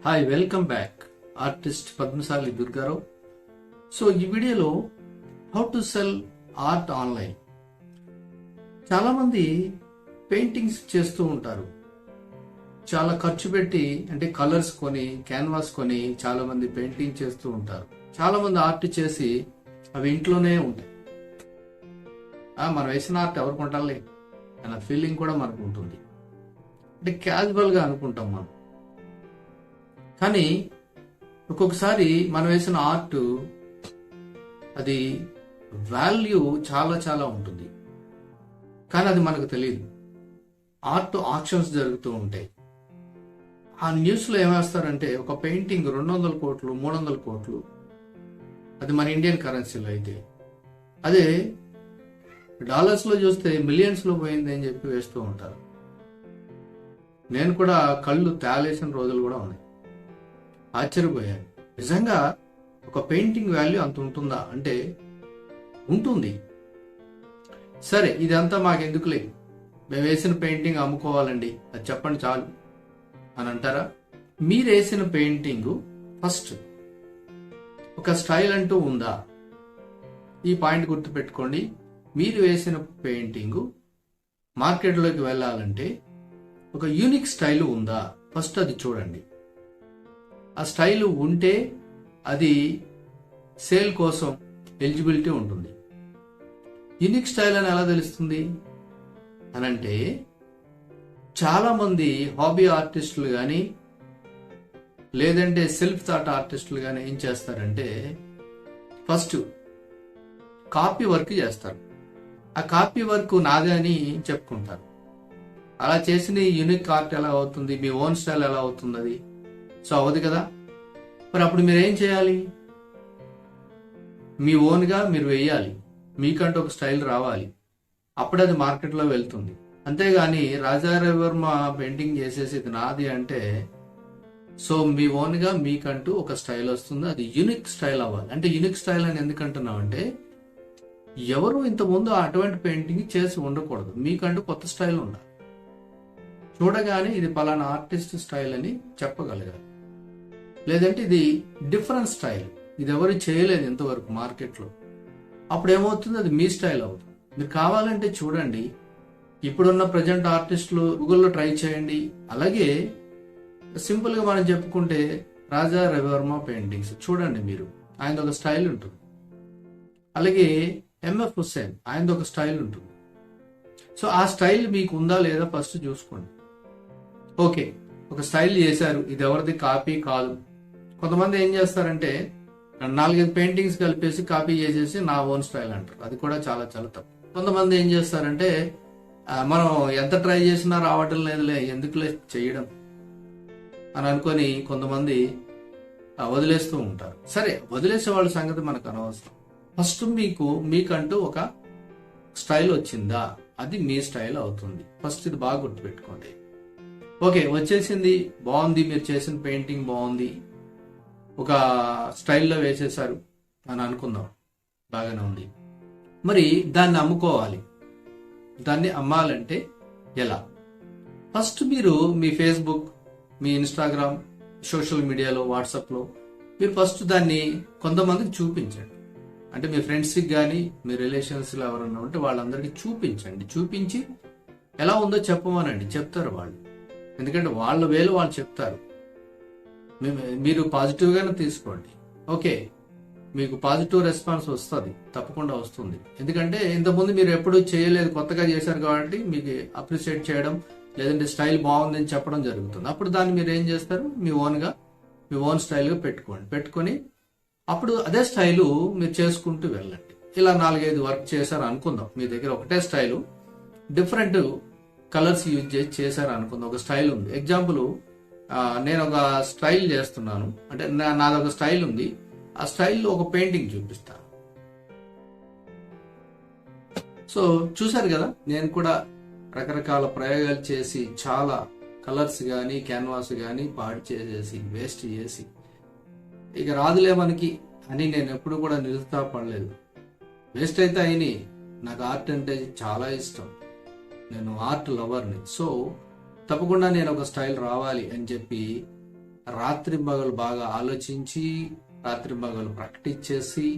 Hi welcome back artist Padmashali Durgarao. So ఈ వీడియోలో how to cell art online. చాలా మంది పెయింటింగ్స్ చేస్తూ ఉంటారు. చాలా ఖర్చు పెట్టి అంటే కలర్స్ కొని క్యాన్వాస్ కొని చాలా మంది పెయింటింగ్ చేస్తూ ఉంటారు. చాలా మంది ఆర్ట్ చేసి అవి ఇంట్లోనే ఉంటాయి. మనం వేసిన ఆర్ట్ ఎవరు కొంటాలే అన్న ఫీలింగ్ కూడా మనకు ఉంటుంది. అంటే క్యాజువల్ గా అనుకుంటాం మనం. కానీ ఒక్కొక్కసారి మనం వేసిన ఆర్ట్ అది వాల్యూ చాలా చాలా ఉంటుంది. కానీ అది మనకు తెలియదు. ఆర్ట్ ఆక్షన్స్ జరుగుతూ ఉంటాయి. ఆ న్యూస్ లో ఏమేస్తారంటే ఒక పెయింటింగ్ 200 కోట్లు 300 కోట్లు, అది మన ఇండియన్ కరెన్సీలో అయితే, అదే డాలర్స్ లో చూస్తే మిలియన్స్ లో పోయింది అని చెప్పి వేస్తూ ఉంటారు. నేను కూడా కళ్ళు తేలేసిన రోజులు కూడా ఉన్నాయి. ఆశ్చర్యపోయాను. నిజంగా ఒక పెయింటింగ్ వాల్యూ అంత ఉంటుందా అంటే ఉంటుంది. సరే, ఇదంతా మాకెందుకులే, మేము వేసిన పెయింటింగ్ అమ్ముకోవాలండి, అది చెప్పండి చాలు అని అంటారా? మీరు వేసిన పెయింటింగ్ ఫస్ట్ ఒక స్టైల్ అంటూ ఉందా? ఈ పాయింట్ గుర్తుపెట్టుకోండి. మీరు వేసిన పెయింటింగ్ మార్కెట్లోకి వెళ్ళాలంటే ఒక యూనిక్ స్టైల్ ఉందా? ఫస్ట్ అది చూడండి. ఆ స్టైల్ ఉంటే అది సేల్ కోసం ఎలిజిబిలిటీ ఉంటుంది. యూనిక్ స్టైల్ అని ఎలా తెలుస్తుంది అనంటే, చాలా మంది హాబీ ఆర్టిస్టులు కానీ లేదంటే సెల్ఫ్ థాట్ ఆర్టిస్టులు కానీ ఏం చేస్తారంటే, ఫస్ట్ కాపీ వర్క్ చేస్తారు. ఆ కాపీ వర్క్ నాదే అని చెప్పుకుంటారు. అలా చేసిన యూనిక్ ఆర్ట్ ఎలా అవుతుంది? మీ ఓన్ స్టైల్ ఎలా అవుతుంది? అది సో అవదు కదా. మరి అప్పుడు మీరేం చేయాలి? మీ ఓన్గా మీరు వేయాలి. మీకంటూ ఒక స్టైల్ రావాలి. అప్పుడు అది మార్కెట్లో వెళ్తుంది. అంతేగాని రాజా రవివర్మ పెయింటింగ్ చేసేసి ఇది నాది అంటే, సో మీ ఓన్గా మీకంటూ ఒక స్టైల్ వస్తుంది. అది యూనిక్ స్టైల్ అవ్వాలి. అంటే యూనిక్ స్టైల్ అని ఎందుకంటున్నాం అంటే, ఎవరు ఇంతకుముందు అటువంటి పెయింటింగ్ చేసి ఉండకూడదు. మీకంటూ కొత్త స్టైల్ ఉండాలి. చూడగానే ఇది పలానా ఆర్టిస్ట్ స్టైల్ అని చెప్పగలగాలి. లేదంటే ఇది డిఫరెంట్ స్టైల్, ఇది ఎవరు చేయలేదు ఇంతవరకు మార్కెట్లో. అప్పుడు ఏమవుతుంది? అది మీ స్టైల్ అవుతుంది. మీరు కావాలంటే చూడండి, ఇప్పుడున్న ప్రజెంట్ ఆర్టిస్టులు గూగుల్లో ట్రై చేయండి. అలాగే సింపుల్ గా మనం చెప్పుకుంటే రాజా రవివర్మ పెయింటింగ్స్ చూడండి. మీరు ఆయనది ఒక స్టైల్ ఉంటుంది. అలాగే ఎంఎఫ్ హుస్సేన్ ఆయనది ఒక స్టైల్ ఉంటుంది. సో ఆ స్టైల్ మీకు ఉందా లేదా ఫస్ట్ చూసుకోండి. ఓకే, ఒక స్టైల్ చేశారు, ఇది ఎవరిది కాపీ కాదు. కొంతమంది ఏం చేస్తారంటే 4-5 పెయింటింగ్స్ కలిపేసి కాపీ చేసేసి నా ఓన్ స్టైల్ అంటారు. అది కూడా చాలా చాలా తప్పు. కొంతమంది ఏం చేస్తారంటే, మనం ఎంత ట్రై చేసినా రావటం లేదులే, ఎందుకులే చేయడం అని అనుకొని కొంతమంది వదిలేస్తూ ఉంటారు. సరే, వదిలేసే వాళ్ళ సంగతి మనకు అనవసరం. ఫస్ట్ మీకంటూ ఒక స్టైల్ వచ్చిందా? అది మీ స్టైల్ అవుతుంది. ఫస్ట్ ఇది బాగా గుర్తుపెట్టుకోండి. ఓకే, వచ్చేసింది, బాగుంది, మీరు చేసిన పెయింటింగ్ బాగుంది, ఒక స్టైల్లో వేసేశారు అని అనుకుందాం, బాగానే ఉంది. మరి దాన్ని అమ్ముకోవాలి. దాన్ని అమ్మాలంటే ఎలా? ఫస్ట్ మీరు మీ ఫేస్బుక్, మీ ఇన్స్టాగ్రామ్, సోషల్ మీడియాలో, వాట్సాప్లో మీరు ఫస్ట్ దాన్ని కొంతమందికి చూపించండి. అంటే మీ ఫ్రెండ్స్కి కానీ మీ రిలేషన్స్లో ఎవరన్నా ఉంటే వాళ్ళందరికీ చూపించండి. చూపించి ఎలా ఉందో చెప్పమనండి. చెప్తారు వాళ్ళు. ఎందుకంటే వాళ్ళ వేలు వాళ్ళు చెప్తారు. మీరు పాజిటివ్గానే తీసుకోండి. ఓకే, మీకు పాజిటివ్ రెస్పాన్స్ వస్తుంది, తప్పకుండా వస్తుంది. ఎందుకంటే ఇంతకుముందు మీరు ఎప్పుడు చేయలేదు, కొత్తగా చేశారు కాబట్టి మీకు అప్రిషియేట్ చేయడం, లేదంటే స్టైల్ బాగుందని చెప్పడం జరుగుతుంది. అప్పుడు దాన్ని మీరు ఏం చేస్తారు? మీ ఓన్ స్టైల్గా పెట్టుకొని అప్పుడు అదే స్టైలు మీరు చేసుకుంటూ వెళ్ళండి. ఇలా 4-5 వర్క్ చేశారు అనుకుందాం. మీ దగ్గర ఒకటే స్టైలు, డిఫరెంట్ కలర్స్ యూజ్ చేసి చేశారు అనుకుందాం. ఒక స్టైల్ ఉంది. ఎగ్జాంపుల్, నేను ఒక స్టైల్ చేస్తున్నాను అంటే నాదొక స్టైల్ ఉంది. ఆ స్టైల్లో ఒక పెయింటింగ్ చూపిస్తాను. సో చూసారు కదా, నేను కూడా రకరకాల ప్రయోగాలు చేసి చాలా కలర్స్ కానీ క్యాన్వాస్ కానీ పాడు చేసేసి వేస్ట్ చేసి ఇక రాదులే మనకి అని నేను ఎప్పుడు కూడా నిరుత్సాహపడలేదు. వేస్ట్ అయితే అయినాయి. నాకు ఆర్ట్ అంటే చాలా ఇష్టం. నేను ఆర్ట్ లవర్ని. సో తప్పకుండా నేను ఒక స్టైల్ రావాలి అని చెప్పి రాత్రి పగలు బాగా ఆలోచించి రాత్రి పగలు ప్రాక్టీస్ చేసి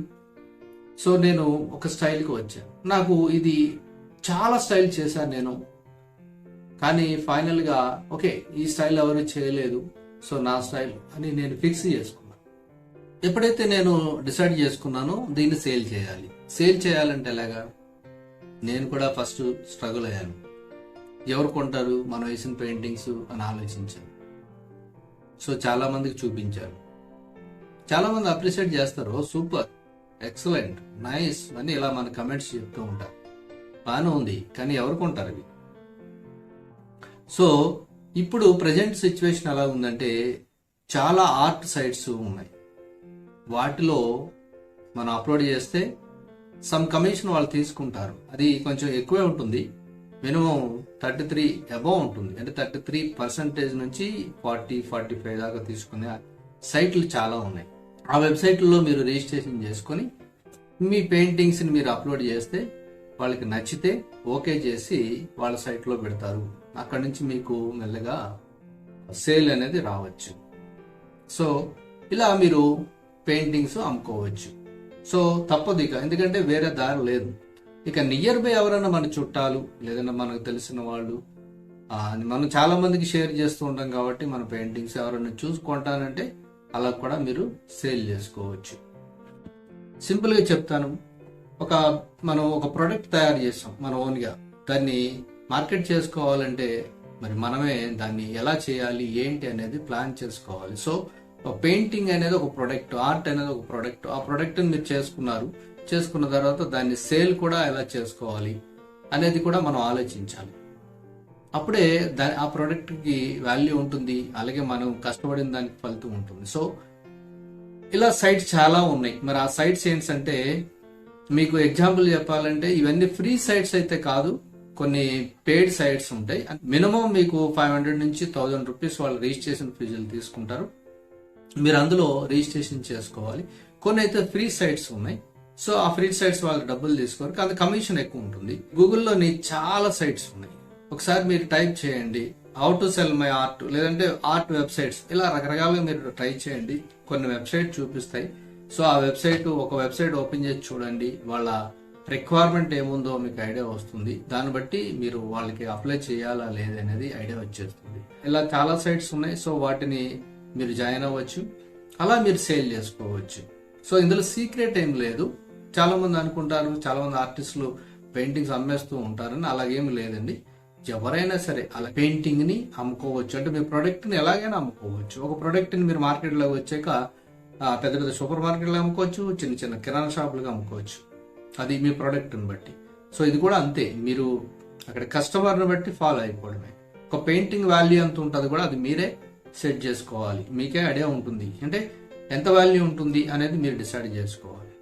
సో నేను ఒక స్టైల్కి వచ్చాను. నాకు ఇది చాలా స్టైల్ చేశాను నేను, కానీ ఫైనల్గా ఓకే ఈ స్టైల్ ఎవరు చేయలేదు, సో నా స్టైల్ అని నేను ఫిక్స్ చేసుకున్నాను. ఎప్పుడైతే నేను డిసైడ్ చేసుకున్నానో దీన్ని సేల్ చేయాలంటే ఎలాగా, నేను కూడా ఫస్ట్ స్ట్రగుల్ అయ్యాను. ఎవరు కొంటారు మనం వేసిన పెయింటింగ్స్ అని ఆలోచించాను. సో చాలా మందికి చూపించాను, చాలా మంది అప్రిషియేట్ చేస్తారు, ఓ సూపర్, ఎక్సలెంట్, నైస్ అని ఇలా మన కమెంట్స్ చెప్తూ ఉంటారు. బాగానే ఉంది, కానీ ఎవరు కొంటారు అవి? సో ఇప్పుడు ప్రజెంట్ సిచ్యువేషన్ ఎలా ఉందంటే చాలా ఆర్ట్ సైట్స్ ఉన్నాయి, వాటిలో మనం అప్లోడ్ చేస్తే సమ్ కమిషన్ వాళ్ళు తీసుకుంటారు. అది కొంచెం ఎక్కువే ఉంటుంది, మినిమం 33 అబౌవ్ ఉంటుంది, అంటే 33% నుంచి 40-45 దాకా తీసుకునే సైట్లు చాలా ఉన్నాయి. ఆ వెబ్సైట్లో మీరు రిజిస్ట్రేషన్ చేసుకొని మీ పెయింటింగ్స్ని మీరు అప్లోడ్ చేస్తే వాళ్ళకి నచ్చితే ఓకే చేసి వాళ్ళ సైట్లో పెడతారు. అక్కడి నుంచి మీకు మెల్లగా సేల్ అనేది రావచ్చు. సో ఇలా మీరు పెయింటింగ్స్ అమ్ముకోవచ్చు. సో తప్పదు ఇక, ఎందుకంటే వేరే దారి లేదు. ఇక నియర్ బై ఎవరైనా మన చుట్టాలు లేదంటే మనకు తెలిసిన వాళ్ళు, మనం చాలా మందికి షేర్ చేస్తూ ఉంటాం కాబట్టి మన పెయింటింగ్స్ ఎవరైనా చూసుకుంటానంటే అలా కూడా మీరు సేల్ చేసుకోవచ్చు. సింపుల్గా చెప్తాను, మనం ఒక ప్రోడక్ట్ తయారు చేస్తాం మన ఓన్గా, దాన్ని మార్కెట్ చేసుకోవాలంటే మరి మనమే దాన్ని ఎలా చేయాలి ఏంటి అనేది ప్లాన్ చేసుకోవాలి. సో పెయింటింగ్ అనేది ఒక ప్రొడక్ట్, ఆర్ట్ అనేది ఒక ప్రొడక్ట్. ఆ ప్రొడక్ట్ని మీరు చేసుకున్న తర్వాత దాన్ని సేల్ కూడా ఎలా చేసుకోవాలి అనేది కూడా మనం ఆలోచించాలి. అప్పుడే ఆ ప్రోడక్ట్కి వాల్యూ ఉంటుంది, అలాగే మనం కష్టపడిన దానికి ఫలితం ఉంటుంది. సో ఇలా సైట్స్ చాలా ఉన్నాయి. మరి ఆ సైట్స్ ఏంటంటే మీకు ఎగ్జాంపుల్ చెప్పాలంటే ఇవన్నీ ఫ్రీ సైట్స్ అయితే కాదు, కొన్ని పెయిడ్ సైట్స్ ఉంటాయి. మినిమం మీకు 500 నుంచి 1000 రూపీస్ వాళ్ళు రిజిస్ట్రేషన్ ఫీజులు తీసుకుంటారు, మీరు అందులో రిజిస్ట్రేషన్ చేసుకోవాలి. కొన్ని అయితే ఫ్రీ సైట్స్ ఉన్నాయి, సో ఆ ఫ్రీ సైట్స్ వాళ్ళు డబ్బులు తీసుకోరు, కానీ కమిషన్ ఎక్కువ ఉంటుంది. గూగుల్లోని చాలా సైట్స్ ఉన్నాయి, ఒకసారి మీరు టైప్ చేయండి how to cell my art, లేదంటే ఆర్ట్ వెబ్సైట్స్, ఇలా రకరకాలుగా మీరు ట్రై చేయండి. కొన్ని వెబ్సైట్ చూపిస్తాయి. సో ఆ ఒక వెబ్సైట్ ఓపెన్ చేసి చూడండి, వాళ్ళ రిక్వైర్మెంట్ ఏముందో మీకు ఐడియా వస్తుంది. దాన్ని బట్టి మీరు వాళ్ళకి అప్లై చేయాలా లేదనేది ఐడియా వచ్చేస్తుంది. ఇలా చాలా సైట్స్ ఉన్నాయి, సో వాటిని మీరు జాయిన్ అవ్వచ్చు, అలా మీరు సేల్ చేసుకోవచ్చు. సో ఇందులో సీక్రెట్ ఏం లేదు. చాలా మంది అనుకుంటారు, చాలా మంది ఆర్టిస్టులు పెయింటింగ్స్ అమ్మేస్తూ ఉంటారని, అలాగేమి లేదండి. ఎవరైనా సరే అలా పెయింటింగ్ ని అమ్ముకోవచ్చు, అంటే మీ ప్రొడక్ట్ ని ఎలాగైనా అమ్ముకోవచ్చు. ఒక ప్రొడక్ట్ ని మీరు మార్కెట్ లో వచ్చాక పెద్ద పెద్ద సూపర్ మార్కెట్లో అమ్ముకోవచ్చు, చిన్న చిన్న కిరాణా షాపులుగా అమ్ముకోవచ్చు, అది మీ ప్రొడక్ట్ ని బట్టి. సో ఇది కూడా అంతే, మీరు అక్కడ కస్టమర్ని బట్టి ఫాలో అయిపోవడమే. ఒక పెయింటింగ్ వాల్యూ ఎంత ఉంటుంది కూడా అది మీరే సెట్ చేసుకోవాలి, మీకే ఐడియా ఉంటుంది, అంటే ఎంత వాల్యూ ఉంటుంది అనేది మీరు డిసైడ్ చేసుకోవాలి.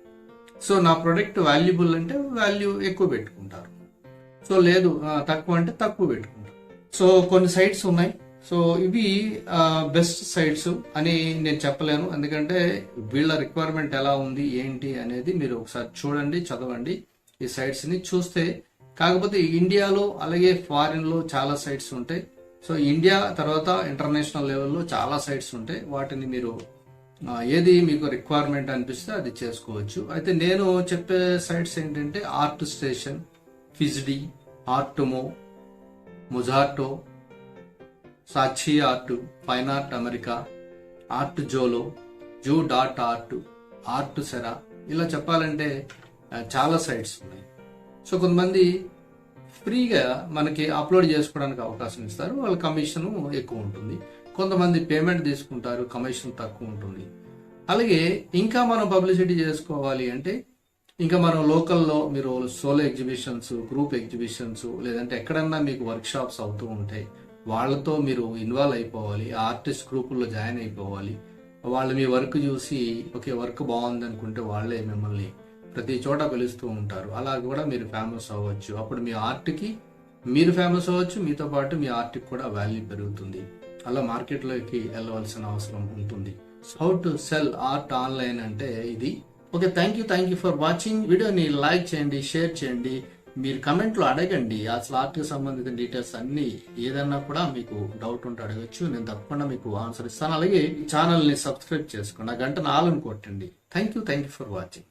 సో నా ప్రొడక్ట్ వాల్యుబుల్ అంటే వాల్యూ ఎక్కువ పెట్టుకుంటారు, సో లేదు తక్కువ అంటే తక్కువ పెట్టుకుంటారు. సో కొన్ని సైట్స్ ఉన్నాయి, సో ఇవి బెస్ట్ సైట్స్ అని నేను చెప్పలేను, ఎందుకంటే వీళ్ళ రిక్వైర్మెంట్ ఎలా ఉంది ఏంటి అనేది మీరు ఒకసారి చూడండి, చదవండి ఈ సైట్స్ ని చూస్తే. కాకపోతే ఇండియాలో అలాగే ఫారిన్ లో చాలా సైట్స్ ఉంటాయి. సో ఇండియా తర్వాత ఇంటర్నేషనల్ లెవెల్లో చాలా సైట్స్ ఉంటాయి, వాటిని మీరు ఏది మీకు రిక్వైర్మెంట్ అనిపిస్తే అది చేసుకోవచ్చు. అయితే నేను చెప్పే సైట్స్ ఏంటంటే ఆర్ట్ స్టేషన్, ఫిజ్డి, ఆర్టుమో, ముజాటో, Sakshi art, fine art America, art జోలో, జూ.ఆర్ట్, ఆర్ట్ సెరా, ఇలా చెప్పాలంటే చాలా సైట్స్ ఉన్నాయి. సో కొంతమంది ఫ్రీగా మనకి అప్లోడ్ చేసుకోవడానికి అవకాశం ఇస్తారు, వాళ్ళ కమిషన్ ఎక్కువ ఉంటుంది. కొంతమంది పేమెంట్ తీసుకుంటారు, కమిషన్ తక్కువ ఉంటుంది. అలాగే ఇంకా మనం పబ్లిసిటీ చేసుకోవాలి అంటే ఇంకా మనం లోకల్లో మీరు సోలో ఎగ్జిబిషన్స్, గ్రూప్ ఎగ్జిబిషన్స్, లేదంటే ఎక్కడన్నా మీకు వర్క్ షాప్స్ అవుతూ ఉంటాయి, వాళ్ళతో మీరు ఇన్వాల్వ్ అయిపోవాలి, ఆర్టిస్ట్ గ్రూపుల్లో జాయిన్ అయిపోవాలి. వాళ్ళు మీ వర్క్ చూసి ఓకే వర్క్ బాగుంది అనుకుంటే వాళ్ళే మిమ్మల్ని ప్రతి చోట పిలుస్తూ ఉంటారు. అలా కూడా మీరు ఫేమస్ అవ్వచ్చు. అప్పుడు మీ ఆర్ట్కి మీరు ఫేమస్ అవ్వచ్చు, మీతో పాటు మీ ఆర్ట్కి కూడా వాల్యూ పెరుగుతుంది. అలా మార్కెట్లోకి వెళ్ళవలసిన అవసరం ఉంటుంది. How to cell art online అంటే ఇది. Okay, thank you for watching. వీడియోని లైక్ చేయండి, షేర్ చేయండి, మీరు కమెంట్లో అడగండి. అసలు ఆర్ట్కి సంబంధించిన డీటెయిల్స్ అన్ని ఏదన్నా కూడా మీకు డౌట్ ఉంటే అడగచ్చు. నేను తప్పకుండా మీకు ఆన్సర్ ఇస్తాను. అలాగే ఛానల్ని సబ్స్క్రైబ్ చేసుకోండి. ఆ గంట 4 కొట్టండి. Thank you for watching.